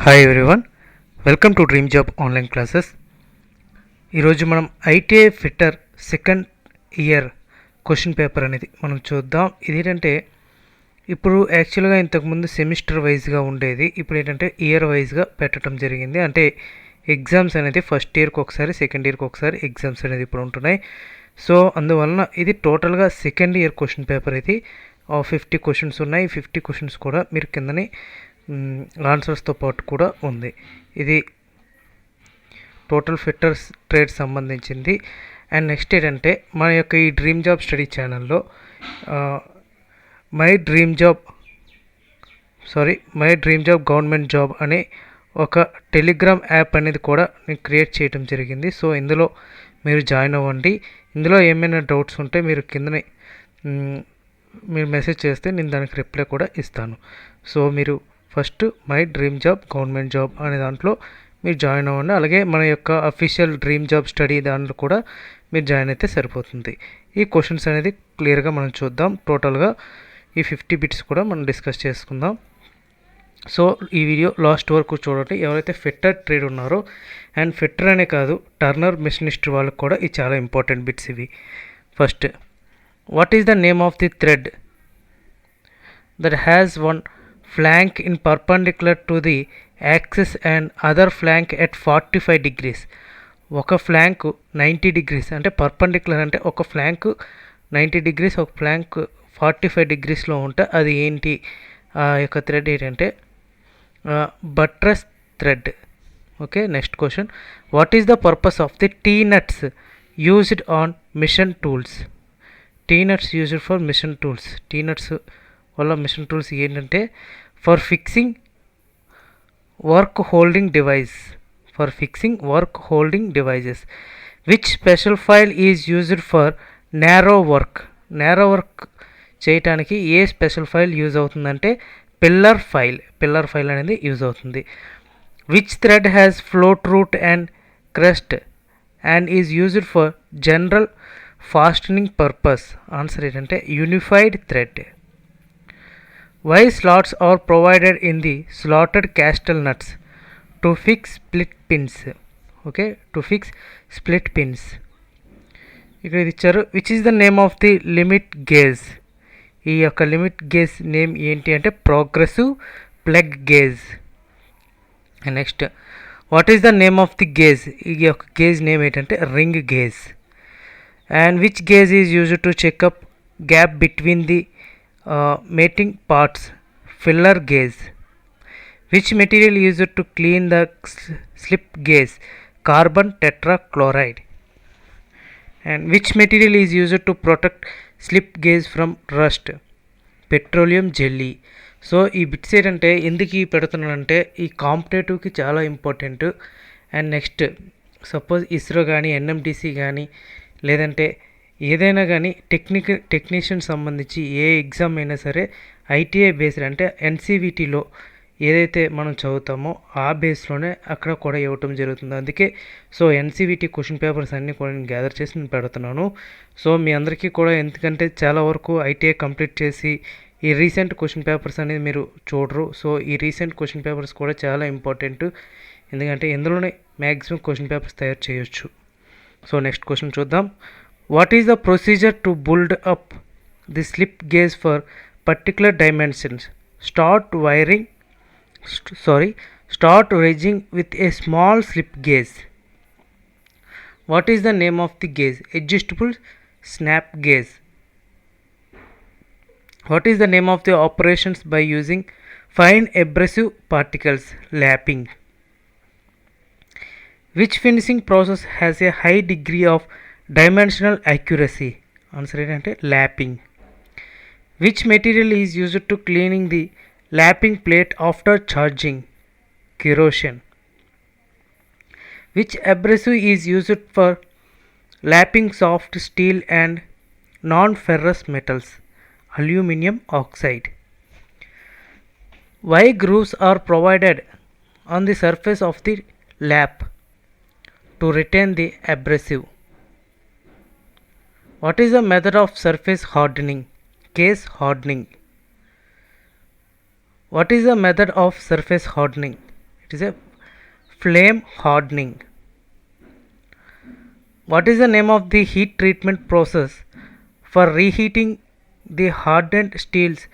Hi everyone, welcome to dream job online classes. ఈరోజు మనం ITI fitter second year question paper అనేది మనం చూద్దాం. ఇదేంటంటే ఇప్పుడు యాక్చువల్గా ఇంతకుముందు సెమిస్టర్ వైజ్గా ఉండేది, ఇప్పుడు ఏంటంటే ఇయర్ వైజ్గా పెట్టడం జరిగింది. అంటే ఎగ్జామ్స్ అనేది ఫస్ట్ ఇయర్కి ఒకసారి, సెకండ్ ఇయర్కి ఒకసారి ఎగ్జామ్స్ అనేది ఇప్పుడు ఉంటున్నాయి. సో అందువలన ఇది టోటల్గా సెకండ్ ఇయర్ క్వశ్చన్ పేపర్. ఇది 50 క్వశ్చన్స్ ఉన్నాయి. 50 క్వశ్చన్స్ కూడా మీరు కిందని ఆన్సర్స్తో పాటు కూడా ఉంది. ఇది టోటల్ ఫిట్టర్స్ ట్రేడ్ సంబంధించింది. అండ్ నెక్స్ట్ ఏంటంటే మన యొక్క ఈ డ్రీమ్ జాబ్ స్టడీ ఛానల్లో my dream job government job అనే ఒక టెలిగ్రామ్ యాప్ అనేది కూడా నేను క్రియేట్ చేయడం జరిగింది. సో ఇందులో మీరు జాయిన్ అవ్వండి. ఇందులో ఏమైనా డౌట్స్ ఉంటే మీరు కిందనే మీరు మెసేజ్ చేస్తే నేను దానికి రిప్లై కూడా ఇస్తాను. సో మీరు first my dream job government job అనే దాంట్లో మీరు జాయిన్ అవ్వండి. అలాగే మన యొక్క అఫీషియల్ డ్రీమ్ జాబ్ స్టడీ దాంట్లో కూడా మీరు జాయిన్ అయితే సరిపోతుంది. ఈ క్వశ్చన్స్ అనేది క్లియర్గా మనం చూద్దాం. టోటల్గా ఈ 50 బిట్స్ కూడా మనం డిస్కస్ చేసుకుందాం. సో ఈ వీడియో లాస్ట్ వరకు చూడండి. ఎవరైతే ఫిట్టర్ ట్రేడ్ ఉన్నారో, అండ్ ఫిట్టర్ అనే కాదు టర్నర్ మెషినిస్ట్ వాళ్ళకి కూడా ఇది చాలా ఇంపార్టెంట్ బిట్స్ ఇవి. First, what is the name of the thread that has one flank in perpendicular to the axis and other flank at 45 degrees. ఒక ఫ్లాంక్ 90 డిగ్రీస్ అంటే పర్పెండిక్యులర్, అంటే ఒక ఫ్లాంక్ 90 డిగ్రీస్, ఒక ఫ్లాంక్ 45 డిగ్రీస్లో ఉంటే అది ఏంటి? ఆ యొక్క థ్రెడ్ ఏంటంటే buttress thread. Okay, next question, what is the purpose of the T nuts used on machine tools? T nuts used for machine tools. T nuts వల్ల మిషన్ టూల్స్ ఏంటంటే for fixing work holding devices. Which special file is used for narrow work చేయటానికి ఏ special file use అవుతుందంటే pillar file అనేది use అవుతుంది. Which thread has flat root and crest and is used for general fastening purpose? Answer ఏంటంటే unified thread. Why slots are provided in the slotted castle nuts? To fix split pins. Okay, to fix split pins. ఇక్కడ ఇది ఇచ్చారు. Which is the name of the limit gauge? ఈ యొక్క limit gauge name ఏంటి అంటే progressive plug gauge. Next, what is the name of the gauge? ఈ యొక్క gauge name ఏంటంటే ring gauge. And which gauge is used to checkup gap between the mating parts? Filler gauge. Which material used to clean the slip gauge? Carbon tetrachloride. And which material is used to protect slip gauge from rust? Petroleum jelly. So ఈ bits ఏంటంటే ఎందుకు పెడుతున్నానంటే ఈ కాంపిటేటివ్కి చాలా important. And next, suppose ISRO కానీ NMDC కానీ లేదంటే ఏదైనా కానీ టెక్నీషియన్ సంబంధించి ఏ ఎగ్జామ్ అయినా సరే ఐటీఐ బేస్డ్, అంటే ఎన్సీవీటీలో ఏదైతే మనం చదువుతామో ఆ బేస్లోనే అక్కడ కూడా ఇవ్వటం జరుగుతుంది. అందుకే సో ఎన్సీవీటీ క్వశ్చన్ పేపర్స్ అన్నీ కూడా నేను గ్యాదర్ చేసి నేను పెడుతున్నాను. సో మీ అందరికీ కూడా, ఎందుకంటే చాలా వరకు ఐటీఐ కంప్లీట్ చేసి ఈ రీసెంట్ క్వశ్చన్ పేపర్స్ అనేది మీరు చూడరు. సో ఈ రీసెంట్ క్వశ్చన్ పేపర్స్ కూడా చాలా ఇంపార్టెంట్, ఎందుకంటే ఇందులోనే మ్యాక్సిమం క్వశ్చన్ పేపర్స్ తయారు చేయొచ్చు. సో నెక్స్ట్ క్వశ్చన్ చూద్దాం. What is the procedure to build up the slip gauge for particular dimensions? Start wedging with a small slip gauge. What is the name of the gauge? Adjustable snap gauge. What is the name of the operations by using fine abrasive particles? Lapping. Which finishing process has a high degree of dimensional accuracy? Answer ఏంటంటే lapping. Which material is used to cleaning the lapping plate after charging? Kerosene. Which abrasive is used for lapping soft steel and non ferrous metals? Aluminium oxide. Why grooves are provided on the surface of the lap to retain the abrasive? What is the method of surface hardening? Case hardening. What is the method of surface hardening? It is a flame hardening. What is the name of the heat treatment process for reheating the hardened steels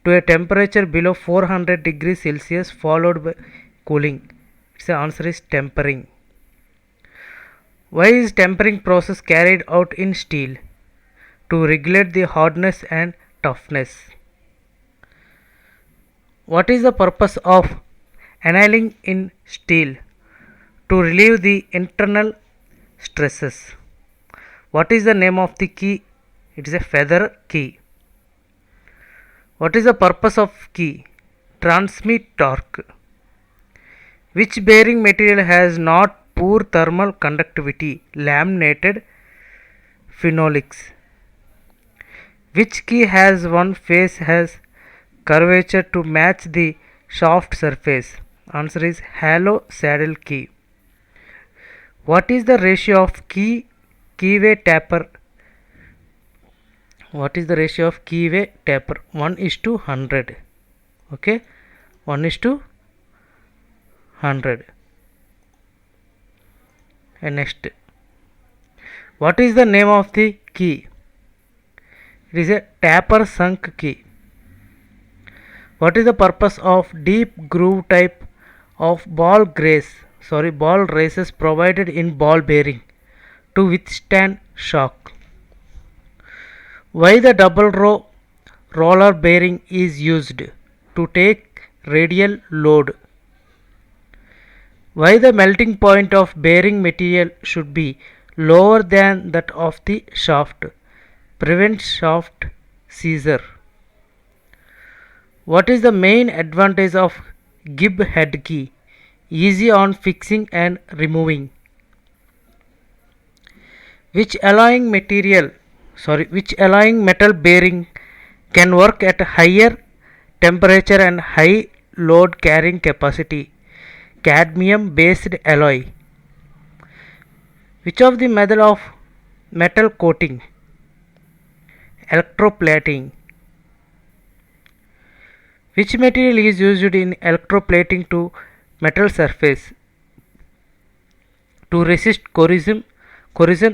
to a temperature below 400 degrees Celsius followed by cooling? Its answer is tempering. Why is tempering process carried out in steel? To regulate the hardness and toughness. What is the purpose of annealing in steel? To relieve the internal stresses. What is the name of the key? It is a feather key. What is the purpose of key? Transmit torque. Which bearing material has not poor thermal conductivity? Laminated phenolics. Which key has one face has curvature to match the shaft surface? Answer is hollow saddle key. What is the ratio of keyway taper? What is the ratio of keyway taper? 1:100. Okay, 1:100. And next, what is the name of the key? It is a taper sunk key. What is the purpose of deep groove type of ball races provided in ball bearing? To withstand shock. Why the double row roller bearing is used? To take radial load. Why the melting point of bearing material should be lower than that of the shaft? Prevent shaft seizure. What is the main advantage of gib head key? Easy on fixing and removing. Which alloying metal bearing can work at higher temperature and high load carrying capacity? Cadmium based alloy. Which of the method of metal coating? Electroplating. Which material is used in electroplating to metal surface to resist corrosion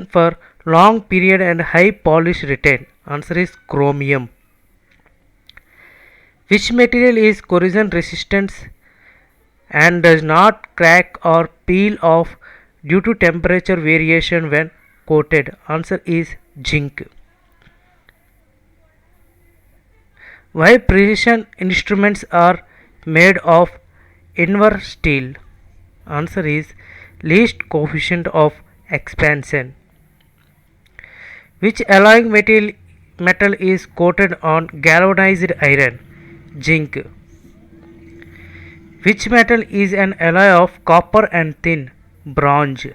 for long period and high polish retain? Answer is chromium. Which material is corrosion resistant and does not crack or peel off due to temperature variation when coated? Answer is zinc. Why precision instruments are made of inver steel? Answer is least coefficient of expansion. Which alloying metal is coated on galvanized iron? Zinc. Which metal is an alloy of copper and tin? Bronze.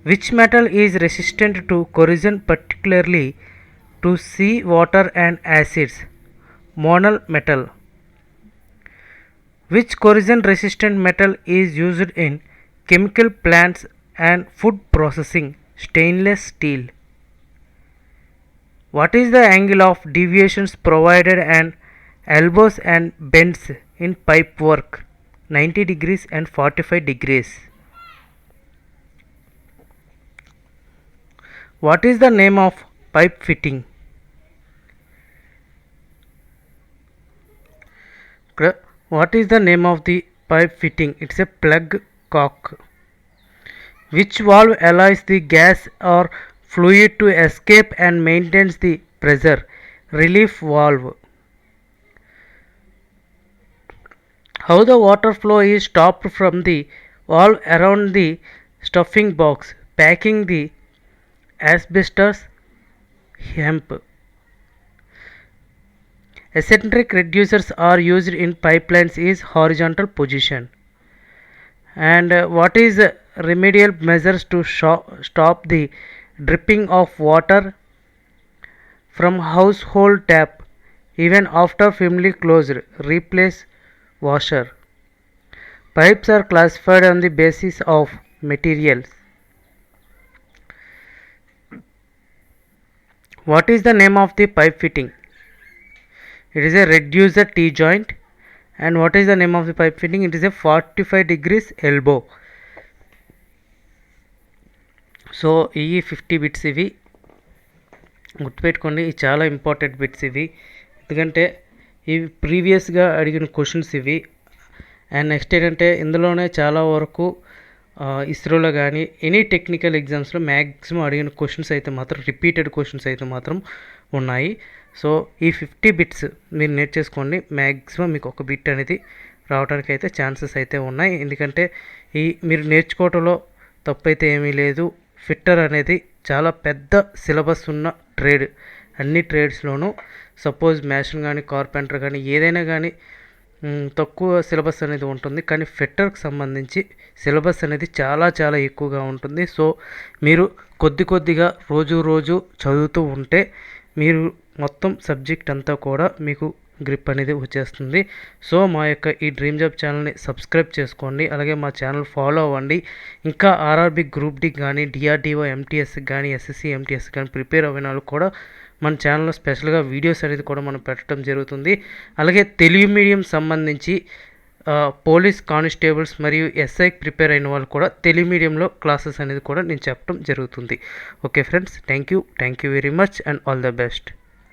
Which metal is resistant to corrosion, particularly to sea water and acids? Monal metal. Which corrosion resistant metal is used in chemical plants and food processing? Stainless steel. What is the angle of deviations provided and elbows and bends in pipe work? 90 degrees and 45 degrees. What is the name of pipe fitting? What is the name of the pipe fitting? It's a plug cock. Which valve allows the gas or fluid to escape and maintains the pressure? Relief valve. How the water flow is stopped from the valve around the stuffing box? Packing the asbestos hemp. Eccentric reducers are used in pipelines is horizontal position. And what is remedial measures to stop the dripping of water from household tap even after firmly closed? Replace washer. Pipes are classified on the basis of materials. What is the name of the pipe fitting? It is a reducer T-joint. And what is the name of the pipe fitting? It is a 45 degrees elbow. So ఈ 50 bits ఇవి గుర్తుపెట్టుకోండి, ఇవి చాలా important bits ఇవి, ఎందుకంటే ఇవి ప్రీవియస్గా అడిగిన క్వశ్చన్స్ ఇవి. అండ్ నెక్స్ట్ ఏంటంటే ఇందులోనే చాలా వరకు ఇస్రోలో కానీ ఎనీ టెక్నికల్ ఎగ్జామ్స్లో మ్యాక్సిమం అడిగిన క్వశ్చన్స్ అయితే మాత్రం రిపీటెడ్ క్వశ్చన్స్ అయితే మాత్రం ఉన్నాయి. సో ఈ 50 బిట్స్ మీరు నేర్చేసుకోండి, మ్యాక్సిమం మీకు ఒక బిట్ అనేది రావడానికి అయితే ఛాన్సెస్ అయితే ఉన్నాయి. ఎందుకంటే ఈ మీరు నేర్చుకోవటంలో తప్పు అయితే ఏమీ లేదు. ఫిట్టర్ అనేది చాలా పెద్ద సిలబస్ ఉన్న ట్రేడ్. అన్ని ట్రేడ్స్లోనూ సపోజ్ మ్యాషన్ కానీ కార్పెంటర్ కానీ ఏదైనా కానీ తక్కువ సిలబస్ అనేది ఉంటుంది, కానీ ఫిట్టర్కి సంబంధించి సిలబస్ అనేది చాలా చాలా ఎక్కువగా ఉంటుంది. సో మీరు కొద్దిగా రోజు చదువుతూ ఉంటే మీరు మొత్తం సబ్జెక్ట్ అంతా కూడా మీకు గ్రిప్ అనేది వచ్చేస్తుంది. సో మా యొక్క ఈ డ్రీమ్ జాబ్ ఛానల్ని సబ్స్క్రైబ్ చేసుకోండి, అలాగే మా ఛానల్ ఫాలో అవ్వండి. ఇంకా ఆర్ఆర్బి గ్రూప్ డి కానీ డిఆర్డిఓ ఎంటీఎస్ కానీ ఎస్ఎస్సి ఎంటీఎస్ కానీ ప్రిపేర్ అవ్విన వాళ్ళు కూడా మన ఛానల్లో స్పెషల్గా వీడియోస్ అనేది కూడా మనం పెట్టడం జరుగుతుంది. అలాగే తెలుగు మీడియం సంబంధించి పోలీస్ కానిస్టేబుల్స్ మరియు ఎస్ఐకి ప్రిపేర్ అయిన వాళ్ళు కూడా తెలుగు మీడియంలో క్లాసెస్ అనేది కూడా నేను చెప్పడం జరుగుతుంది. Okay friends, thank you very much and all the best.